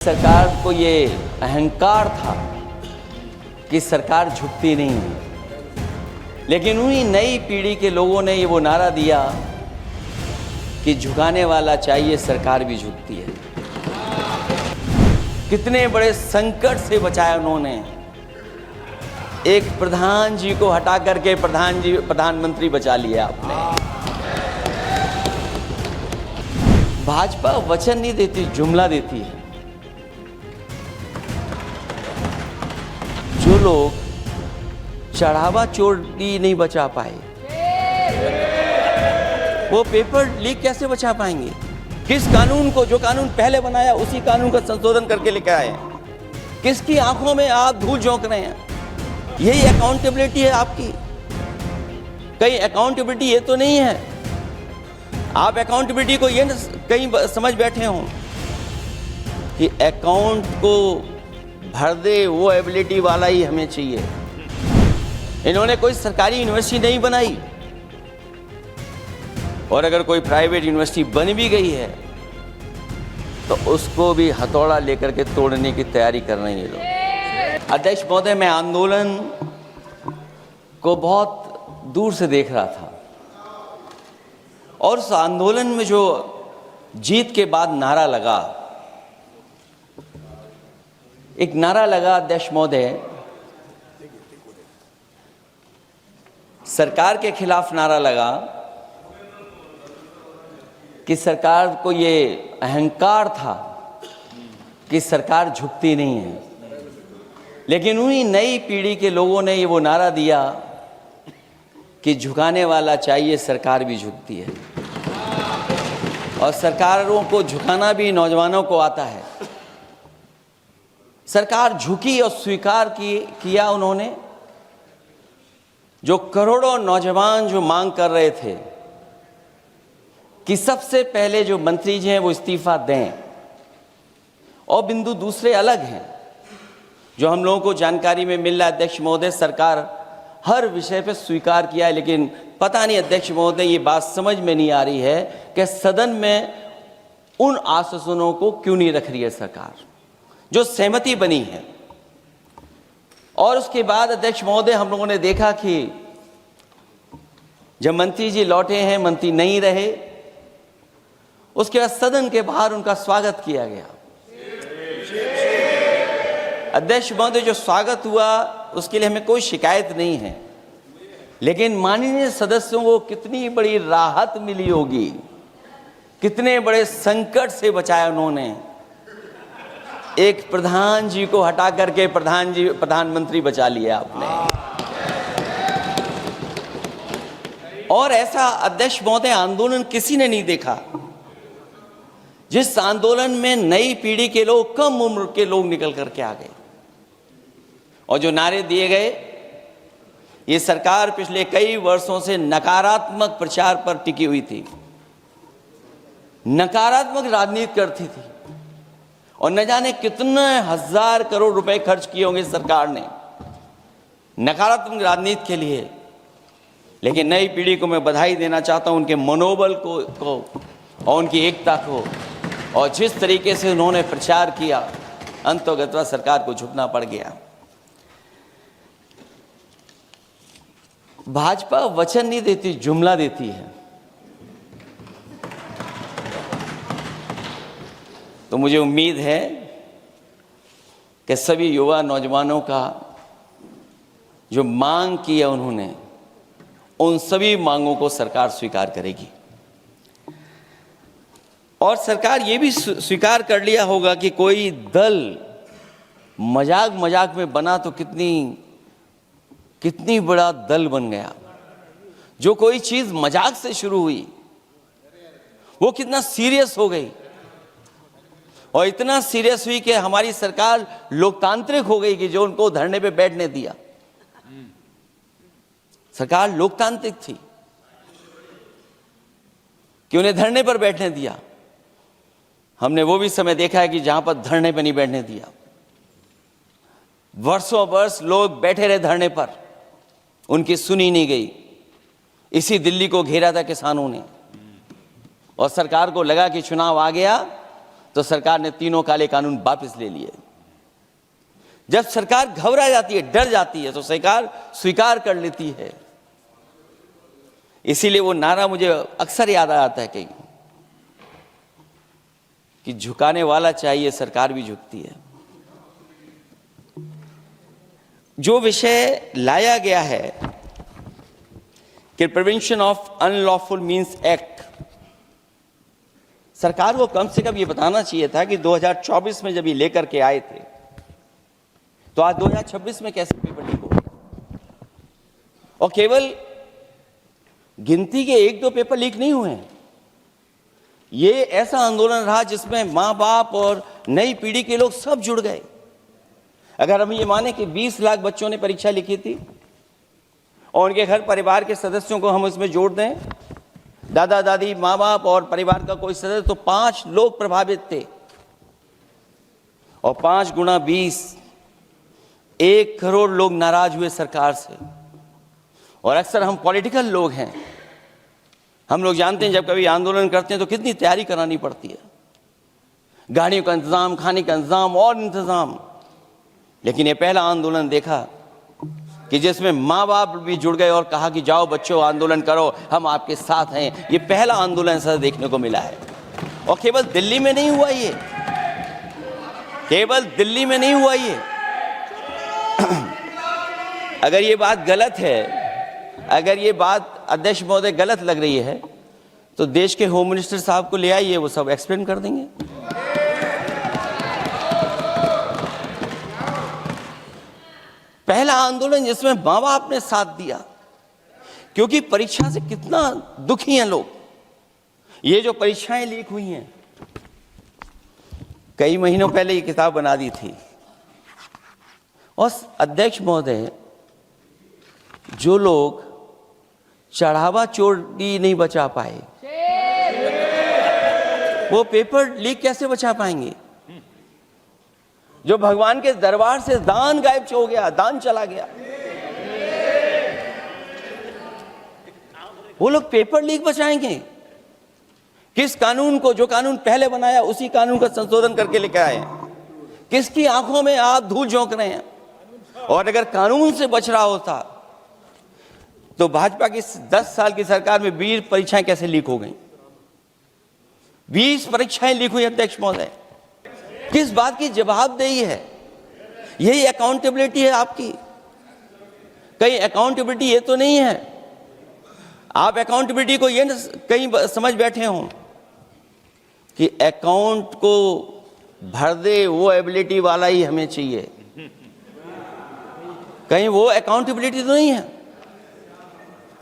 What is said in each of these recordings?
सरकार को ये अहंकार था कि सरकार झुकती नहीं है, लेकिन उन्हीं नई पीढ़ी के लोगों ने ये वो नारा दिया कि झुकाने वाला चाहिए, सरकार भी झुकती है। कितने बड़े संकट से बचाया उन्होंने। एक प्रधान जी को हटा करके प्रधानमंत्री बचा लिया आपने। भाजपा वचन नहीं देती, जुमला देती है। जो लोग चढ़ावा चोरी नहीं बचा पाए, वो पेपर लीक कैसे बचा पाएंगे? किस कानून को, जो कानून पहले बनाया उसी कानून का संशोधन करके लेकर आए? किसकी आंखों में आप धूल झोंक रहे हैं? यही अकाउंटेबिलिटी है आपकी? कहीं अकाउंटेबिलिटी ये तो नहीं है? आप अकाउंटेबिलिटी को ये कहीं समझ बैठे हो कि अकाउंट को भर दे वो एबिलिटी वाला ही हमें चाहिए। इन्होंने कोई सरकारी यूनिवर्सिटी नहीं बनाई, और अगर कोई प्राइवेट यूनिवर्सिटी बन भी गई है तो उसको भी हथौड़ा लेकर के तोड़ने की तैयारी कर रहे हैं ये लोग। अध्यक्ष महोदय, मैं आंदोलन को बहुत दूर से देख रहा था, और उस आंदोलन में जो जीत के बाद नारा लगा, एक नारा लगा अध्यक्ष महोदय, सरकार के खिलाफ नारा लगा कि सरकार को ये अहंकार था कि सरकार झुकती नहीं है, लेकिन उन्हीं नई पीढ़ी के लोगों ने ये वो नारा दिया कि झुकाने वाला चाहिए, सरकार भी झुकती है। और सरकारों को झुकाना भी नौजवानों को आता है। सरकार झुकी और स्वीकार किया उन्होंने। जो करोड़ों नौजवान जो मांग कर रहे थे कि सबसे पहले जो मंत्री जी हैं वो इस्तीफा दें, और बिंदु दूसरे अलग हैं जो हम लोगों को जानकारी में मिल रहा है। अध्यक्ष महोदय, सरकार हर विषय पे स्वीकार किया है, लेकिन पता नहीं अध्यक्ष महोदय ये बात समझ में नहीं आ रही है कि सदन में उन आश्वासनों को क्यों नहीं रख रही है सरकार, जो सहमति बनी है। और उसके बाद अध्यक्ष महोदय, हम लोगों ने देखा कि जब मंत्री जी लौटे हैं, मंत्री नहीं रहे, उसके बाद सदन के बाहर उनका स्वागत किया गया। अध्यक्ष महोदय, जो स्वागत हुआ उसके लिए हमें कोई शिकायत नहीं है, लेकिन माननीय सदस्यों को कितनी बड़ी राहत मिली होगी, कितने बड़े संकट से बचाया उन्होंने। एक प्रधान जी को हटा करके प्रधानमंत्री बचा लिया आपने। और ऐसा अध्यक्ष महोदय आंदोलन किसी ने नहीं देखा, जिस आंदोलन में नई पीढ़ी के लोग, कम उम्र के लोग निकल करके आ गए, और जो नारे दिए गए। ये सरकार पिछले कई वर्षों से नकारात्मक प्रचार पर टिकी हुई थी, नकारात्मक राजनीति करती थी, और न जाने कितने हजार करोड़ रुपए खर्च किए होंगे सरकार ने नकारात्मक राजनीति के लिए। लेकिन नई पीढ़ी को मैं बधाई देना चाहता हूं, उनके मनोबल को और उनकी एकता को, और जिस तरीके से उन्होंने प्रचार किया, अंततः सरकार को झुकना पड़ गया। भाजपा वचन नहीं देती, जुमला देती है। तो मुझे उम्मीद है कि सभी युवा नौजवानों का जो मांग की है उन्होंने, उन सभी मांगों को सरकार स्वीकार करेगी। और सरकार ये भी स्वीकार कर लिया होगा कि कोई दल मजाक में बना तो कितनी बड़ा दल बन गया। जो कोई चीज मजाक से शुरू हुई वो कितना सीरियस हो गई, और इतना सीरियस हुई कि हमारी सरकार लोकतांत्रिक हो गई कि जो उनको धरने पे बैठने दिया। सरकार लोकतांत्रिक थी कि उन्हें धरने पर बैठने दिया। हमने वो भी समय देखा है कि जहां पर धरने पर नहीं बैठने दिया, वर्षों वर्ष लोग बैठे रहे धरने पर, उनकी सुनी नहीं गई। इसी दिल्ली को घेरा था किसानों ने, और सरकार को लगा कि चुनाव आ गया तो सरकार ने तीनों काले कानून वापस ले लिए। जब सरकार घबरा जाती है, डर जाती है, तो सरकार स्वीकार कर लेती है। इसीलिए वो नारा मुझे अक्सर याद आता है कि झुकाने वाला चाहिए, सरकार भी झुकती है। जो विषय लाया गया है कि prevention of unlawful means act, सरकार को कम से कम ये बताना चाहिए था कि 2024 में जब ये लेकर के आए थे तो आज 2026 में कैसे पेपर लीक हो। और केवल गिनती के 1-2 पेपर लीक नहीं हुए हैं। ये ऐसा आंदोलन रहा जिसमें माँ बाप और नई पीढ़ी के लोग सब जुड़ गए। अगर हम ये माने कि 20 लाख बच्चों ने परीक्षा लिखी थी और उनके घर परिवार के सदस्यों को हम इसमें जोड़ दें, दादा दादी, माँ बाप और परिवार का कोई सदस्य, तो 5 लोग प्रभावित थे। और 5 गुना 20, 1 करोड़ लोग नाराज हुए सरकार से। और अक्सर हम पॉलिटिकल लोग हैं, हम लोग जानते हैं जब कभी आंदोलन करते हैं तो कितनी तैयारी करानी पड़ती है, गाड़ियों का इंतजाम, खाने का इंतजाम और इंतजाम। लेकिन ये पहला आंदोलन देखा कि जिसमें माँ बाप भी जुड़ गए और कहा कि जाओ बच्चों आंदोलन करो, हम आपके साथ हैं। ये पहला आंदोलन ऐसा देखने को मिला है। और केवल दिल्ली में नहीं हुआ ये, केवल दिल्ली में नहीं हुआ ये। अगर ये बात गलत है, अगर ये बात अध्यक्ष महोदय गलत लग रही है, तो देश के होम मिनिस्टर साहब को ले आइए, वो सब एक्सप्लेन कर देंगे। पहला आंदोलन जिसमें माँ बाप ने साथ दिया, क्योंकि परीक्षा से कितना दुखी हैं लोग। ये जो परीक्षाएं लीक हुई हैं, कई महीनों पहले ये किताब बना दी थी। और अध्यक्ष महोदय, जो लोग चढ़ावा चोरी नहीं बचा पाए, वो पेपर लीक कैसे बचा पाएंगे? जो भगवान के दरबार से दान गायब हो गया, दान चला गया, वो लोग पेपर लीक बचाएंगे? किस कानून को, जो कानून पहले बनाया उसी कानून का संशोधन करके लेकर आए? किसकी आंखों में आप धूल झोंक रहे हैं? और अगर कानून से बच रहा होता तो भाजपा की 10 साल की सरकार में 20 परीक्षाएं कैसे लीक हो गई? 20 परीक्षाएं लीक हुई अध्यक्ष महोदय। किस बात की जवाबदेही है? यही अकाउंटेबिलिटी है आपकी? कहीं अकाउंटेबिलिटी ये तो नहीं है, आप अकाउंटेबिलिटी को ये कहीं समझ बैठे हो कि अकाउंट को भर दे वो एबिलिटी वाला ही हमें चाहिए? कहीं वो अकाउंटेबिलिटी तो नहीं है।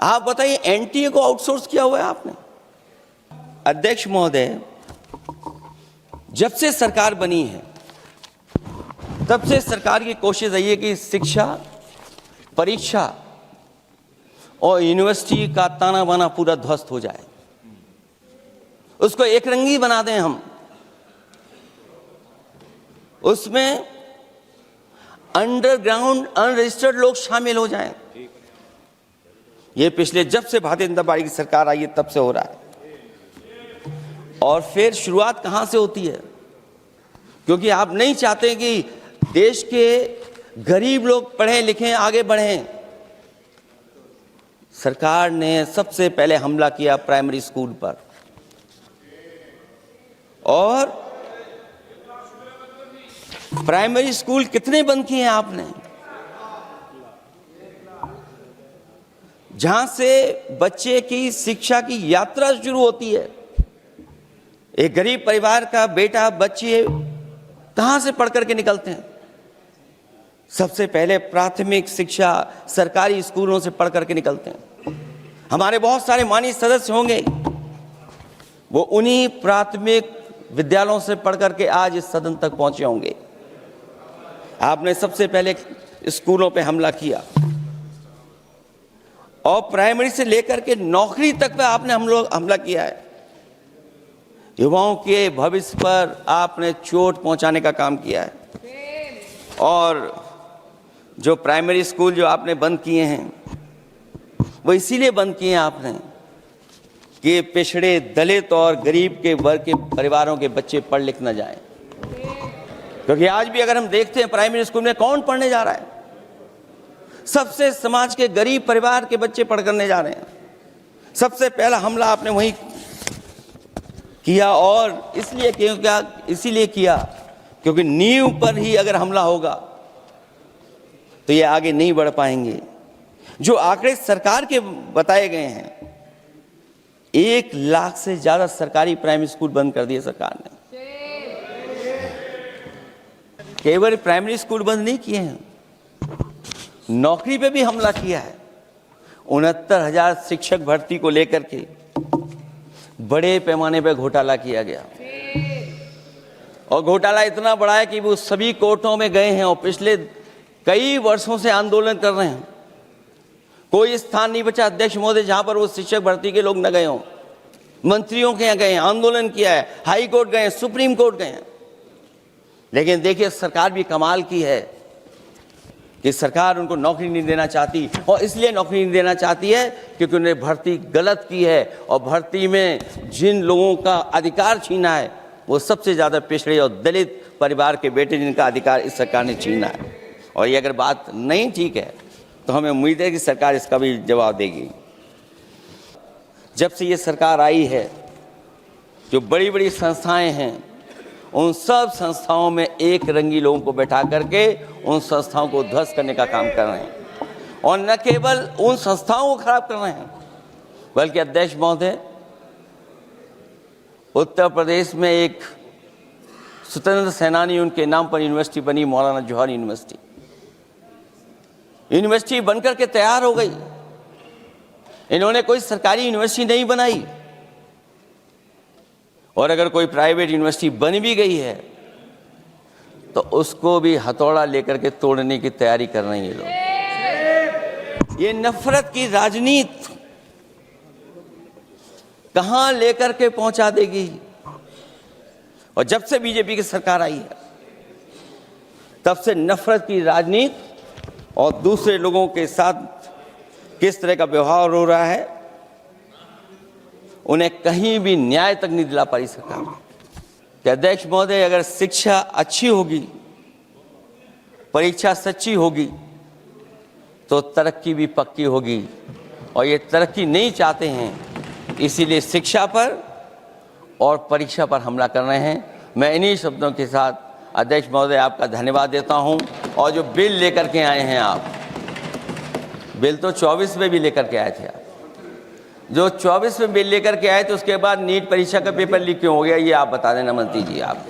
आप बताइए, एनटीए को आउटसोर्स किया हुआ है आपने। अध्यक्ष महोदय, जब से सरकार बनी है तब से सरकार की कोशिश रही है कि शिक्षा, परीक्षा और यूनिवर्सिटी का ताना बाना पूरा ध्वस्त हो जाए, उसको एक रंगी बना दें हम, उसमें अंडरग्राउंड अनरजिस्टर्ड लोग शामिल हो जाएं। ये पिछले जब से भारतीय जनता पार्टी की सरकार आई है तब से हो रहा है। और फिर शुरुआत कहां से होती है? क्योंकि आप नहीं चाहते कि देश के गरीब लोग पढ़ें लिखें, आगे बढ़ें। सरकार ने सबसे पहले हमला किया प्राइमरी स्कूल पर। और प्राइमरी स्कूल कितने बंद किए हैं आपने? जहां से बच्चे की शिक्षा की यात्रा शुरू होती है। एक गरीब परिवार का बेटा, बच्चे कहां से पढ़ करके निकलते हैं? सबसे पहले प्राथमिक शिक्षा सरकारी स्कूलों से पढ़ करके निकलते हैं। हमारे बहुत सारे माननीय सदस्य होंगे, वो उन्हीं प्राथमिक विद्यालयों से पढ़ करके आज इस सदन तक पहुंचे होंगे। आपने सबसे पहले स्कूलों पे हमला किया और प्राइमरी से लेकर के नौकरी तक पे आपने हमला किया है। युवाओं के भविष्य पर आपने चोट पहुंचाने का काम किया है। और जो प्राइमरी स्कूल जो आपने बंद किए हैं, वो इसीलिए बंद किए हैं आपने कि पिछड़े, दलित और गरीब के वर्ग के परिवारों के बच्चे पढ़ लिख न जाएं। क्योंकि आज भी अगर हम देखते हैं प्राइमरी स्कूल में कौन पढ़ने जा रहा है? सबसे समाज के गरीब परिवार के बच्चे पढ़ करने जा रहे हैं। सबसे पहला हमला आपने वही किया, और इसीलिए किया क्योंकि नींव पर ही अगर हमला होगा तो ये आगे नहीं बढ़ पाएंगे। जो आंकड़े सरकार के बताए गए हैं, 1 लाख से ज्यादा सरकारी प्राइमरी स्कूल बंद कर दिए सरकार ने। केवल प्राइमरी स्कूल बंद नहीं किए हैं, नौकरी पे भी हमला किया है। 69,000 शिक्षक भर्ती को लेकर के बड़े पैमाने पर घोटाला किया गया, और घोटाला इतना बड़ा है कि वो सभी कोर्टों में गए हैं और पिछले कई वर्षों से आंदोलन कर रहे हैं। कोई स्थान नहीं बचा अध्यक्ष महोदय जहां पर वो शिक्षक भर्ती के लोग न गए हों। मंत्रियों के यहाँ गए हैं, आंदोलन किया है, हाई कोर्ट गए हैं, सुप्रीम कोर्ट गए हैं। लेकिन देखिए सरकार भी कमाल की है कि सरकार उनको नौकरी नहीं देना चाहती, और इसलिए नौकरी नहीं देना चाहती है क्योंकि उन्होंने भर्ती गलत की है, और भर्ती में जिन लोगों का अधिकार छीना है वो सबसे ज़्यादा पिछड़े और दलित परिवार के बेटे, जिनका अधिकार इस सरकार ने छीना है। और ये अगर बात नहीं ठीक है तो हमें उम्मीद है कि सरकार इसका भी जवाब देगी। जब से ये सरकार आई है, जो बड़ी बड़ी संस्थाएं हैं, उन सब संस्थाओं में एक रंगी लोगों को बैठा करके उन संस्थाओं को ध्वस्त करने का काम कर रहे हैं, और न केवल उन संस्थाओं को खराब कर रहे हैं बल्कि अध्यक्ष महोदय, उत्तर प्रदेश में एक स्वतंत्र सेनानी, उनके नाम पर यूनिवर्सिटी बनी, मौलाना जौहर यूनिवर्सिटी। यूनिवर्सिटी बनकर के तैयार हो गई। इन्होंने कोई सरकारी यूनिवर्सिटी नहीं बनाई, और अगर कोई प्राइवेट यूनिवर्सिटी बन भी गई है तो उसको भी हथौड़ा लेकर के तोड़ने की तैयारी कर रहे हैं ये लोग। ये नफरत की राजनीति कहां लेकर के पहुंचा देगी। और जब से बीजेपी की सरकार आई है, तब से नफरत की राजनीति और दूसरे लोगों के साथ किस तरह का व्यवहार हो रहा है, उन्हें कहीं भी न्याय तक नहीं दिला पाई सरकार। कि अध्यक्ष महोदय, अगर शिक्षा अच्छी होगी, परीक्षा सच्ची होगी, तो तरक्की भी पक्की होगी, और ये तरक्की नहीं चाहते हैं, इसीलिए शिक्षा पर और परीक्षा पर हमला कर रहे हैं। मैं इन्हीं शब्दों के साथ अध्यक्ष महोदय आपका धन्यवाद देता हूं। और जो बिल लेकर के आए हैं आप, बिल तो 24 में भी लेकर के आए थे आप, जो 24 में बिल लेकर के आए थे, उसके बाद नीट परीक्षा का पेपर लीक क्यों हो गया, ये आप बता देना मंत्री जी आप।